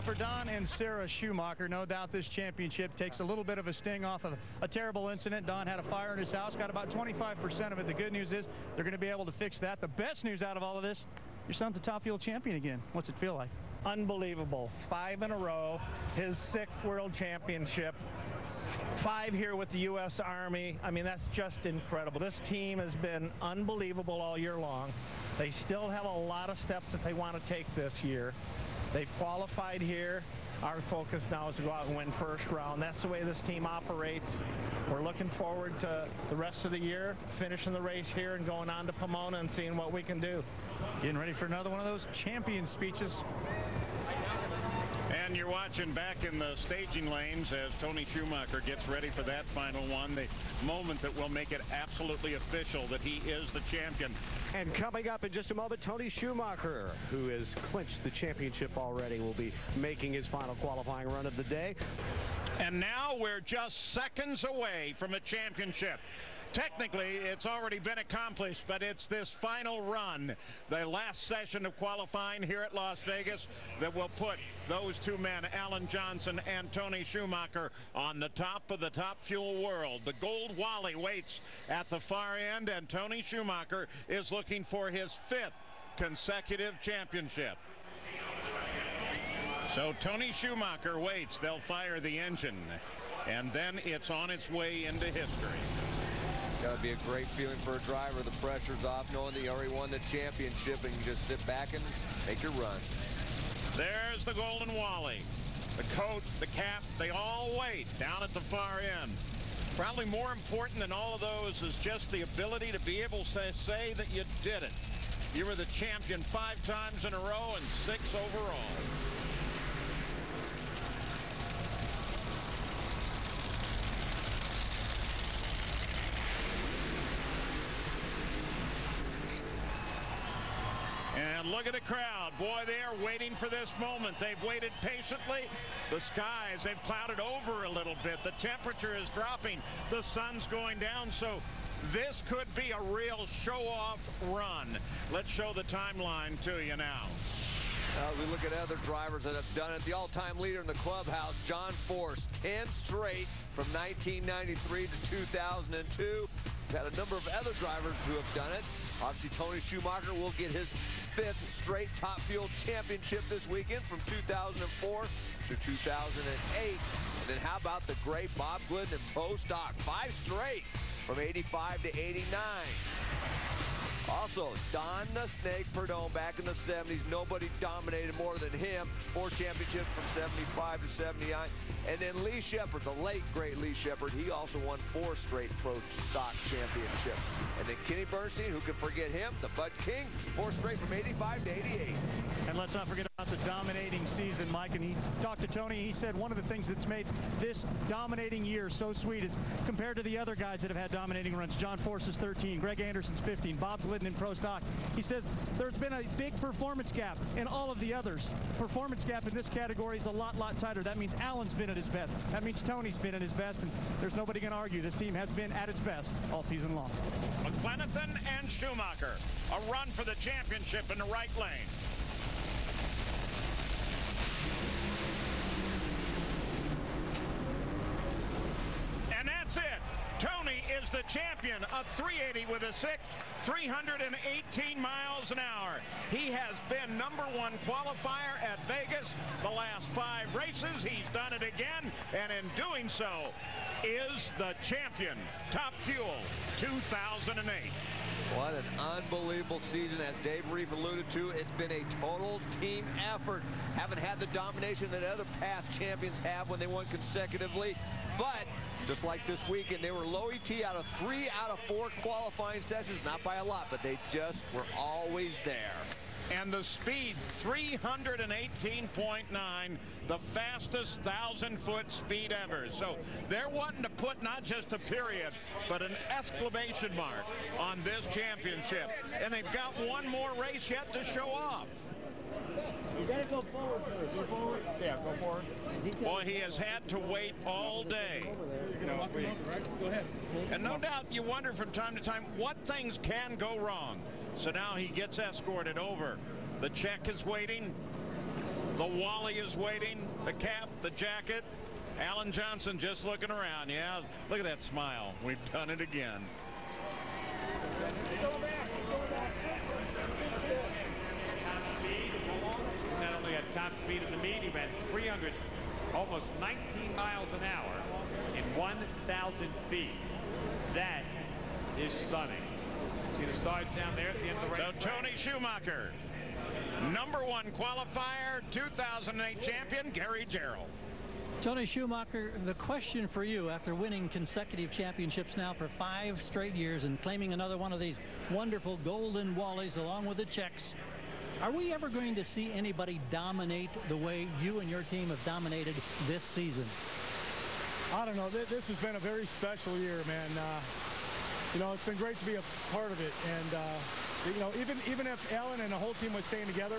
Well, for Don and Sarah Schumacher, no doubt this championship takes a little bit of a sting off of a terrible incident. Don had a fire in his house, got about 25% of it. The good news is they're going to be able to fix that. The best news out of all of this, your son's a Top Fuel champion again. What's it feel like? Unbelievable. 5 in a row, his 6th world championship. 5 here with the U.S. Army. I mean, that's just incredible. This team has been unbelievable all year long. They still have a lot of steps that they want to take this year. They've qualified here. Our focus now is to go out and win first round. That's the way this team operates. We're looking forward to the rest of the year, finishing the race here and going on to Pomona and seeing what we can do. Getting ready for another one of those champion speeches. And you're watching back in the staging lanes as Tony Schumacher gets ready for that final one, the moment that will make it absolutely official that he is the champion. And coming up in just a moment, Tony Schumacher, who has clinched the championship already, will be making his final qualifying run of the day. And now we're just seconds away from a championship. Technically, it's already been accomplished, but it's this final run, the last session of qualifying here at Las Vegas, that will put those two men, Alan Johnson and Tony Schumacher, on the top of the Top Fuel world. The gold Wally waits at the far end, and Tony Schumacher is looking for his 5th consecutive championship. So Tony Schumacher waits. They'll fire the engine, and then it's on its way into history. Got to be a great feeling for a driver. The pressure's off, knowing that you already won the championship, and you just sit back and make your run. There's the golden Wally. The coat, the cap, they all wait down at the far end. Probably more important than all of those is just the ability to be able to say that you did it. You were the champion 5 times in a row and 6 overall. And look at the crowd. Boy, they are waiting for this moment. They've waited patiently. The skies, they've clouded over a little bit. The temperature is dropping. The sun's going down. So this could be a real show-off run. Let's show the timeline to you now. As we look at other drivers that have done it, the all-time leader in the clubhouse, John Force, 10 straight from 1993 to 2002. We've had a number of other drivers who have done it. Obviously, Tony Schumacher will get his 5th straight Top Fuel championship this weekend from 2004 to 2008. And then how about the great Bob Glidden in Pro Stock? 5 straight from 85 to 89. Also, Don the Snake Prudhomme back in the 70s. Nobody dominated more than him. 4 championships from 75 to 79. And then Lee Shepard, the late, great Lee Shepard, he also won 4 straight Pro Stock championships. And then Kenny Bernstein, who can forget him, the Bud King, 4 straight from 85 to 88. And let's not forget about the dominating season, Mike. And he talked to Tony. He said one of the things that's made this dominating year so sweet is compared to the other guys that have had dominating runs. John Force is 13, Greg Anderson's 15, Bob Glidden in Pro Stock. He says there's been a big performance gap in all of the others. Performance gap in this category is a lot tighter. That means Alan's been at his best. That means Tony's been at his best. And there's nobody going to argue. This team has been at its best all season long. McLenathan and Schumacher, a run for the championship in the right lane. And that's it. Tony is the champion of 380 with a 6, 318 miles an hour. He has been #1 qualifier at Vegas the last 5 races. He's done it again, and in doing so is the champion. Top Fuel 2008. What an unbelievable season. As Dave Reef alluded to, it's been a total team effort. Haven't had the domination that other past champions have when they won consecutively. But just like this weekend, they were low ET out of 3 out of 4 qualifying sessions. Not by a lot, but they just were always there. And the speed, 318.9, the fastest 1,000-foot speed ever. So they're wanting to put not just a period, but an exclamation mark on this championship. And they've got one more race yet to show off. You gotta go forward first. Go forward. Yeah, go forward. Boy, he has had to wait all day. Go ahead. And no doubt you wonder from time to time what things can go wrong. So now he gets escorted over. The check is waiting. The Wally is waiting, the cap, the jacket. Alan Johnson just looking around. Yeah, look at that smile. We've done it again. Not only at top speed in the meet, he ran 300, almost 19 miles an hour in 1,000 feet. That is stunning. See the stars down there at the end of the race. So Tony Schumacher, #1 qualifier, 2008 champion Gary Gerould. Tony Schumacher, the question for you, after winning consecutive championships now for 5 straight years and claiming another one of these wonderful golden Wallies along with the Czechs, are we ever going to see anybody dominate the way you and your team have dominated this season? I don't know. This has been a very special year, man. You know, it's been great to be a part of it. And, you know, even if Alan and the whole team was staying together,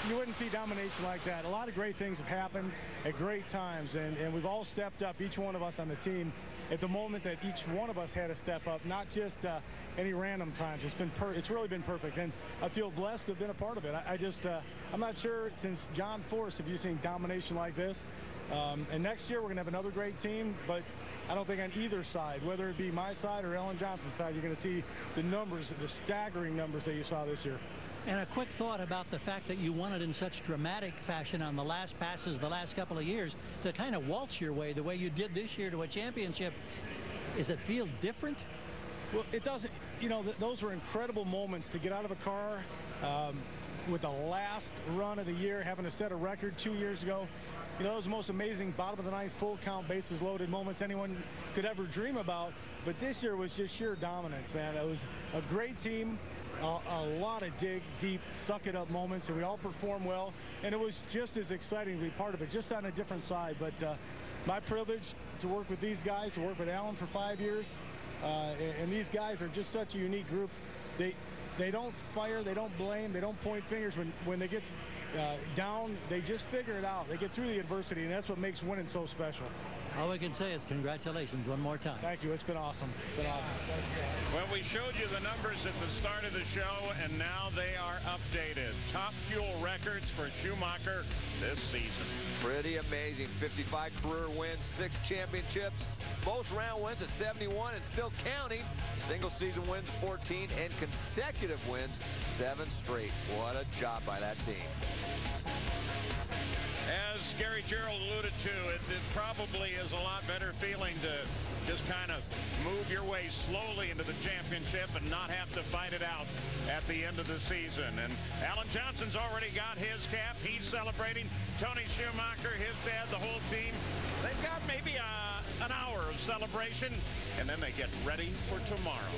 you wouldn't see domination like that. A lot of great things have happened at great times, and we've all stepped up, each one of us on the team, at the moment that each one of us had to step up, not just any random times. It's really been perfect, and I feel blessed to have been a part of it. I'm not sure since John Force have you seen domination like this. And next year we're going to have another great team, but I don't think on either side, whether it be my side or Alan Johnson's side, you're going to see the numbers, the staggering numbers that you saw this year. And a quick thought about the fact that you won it in such dramatic fashion on the last passes the last couple of years to kind of waltz your way the way you did this year to a championship. Does it feel different? Well, it doesn't. You know, those were incredible moments to get out of a car with the last run of the year, having to set a record 2 years ago. You know, those are the most amazing bottom of the ninth, full count, bases loaded moments anyone could ever dream about. But this year was just sheer dominance, man. It was a great team. A lot of deep, suck-it-up moments, and we all performed well. And it was just as exciting to be part of it, just on a different side. But my privilege to work with these guys, to work with Alan for 5 years. And these guys are just such a unique group. They don't fire, they don't blame, they don't point fingers. When they get down, they just figure it out. They get through the adversity, and that's what makes winning so special. All we can say is congratulations one more time. Thank you. It's been awesome. It's been awesome. Well, we showed you the numbers at the start of the show, and now they are updated. Top fuel records for Schumacher this season. Pretty amazing. 55 career wins, 6 championships, most round wins at 71 and still counting. Single season wins 14 and consecutive wins 7 straight. What a job by that team. As Gary Gerould alluded to, it probably is a lot better feeling to just kind of move your way slowly into the championship and not have to fight it out at the end of the season. And Alan Johnson's already got his cap. He's celebrating. Tony Schumacher, his dad, the whole team. They've got maybe an hour of celebration, and then they get ready for tomorrow.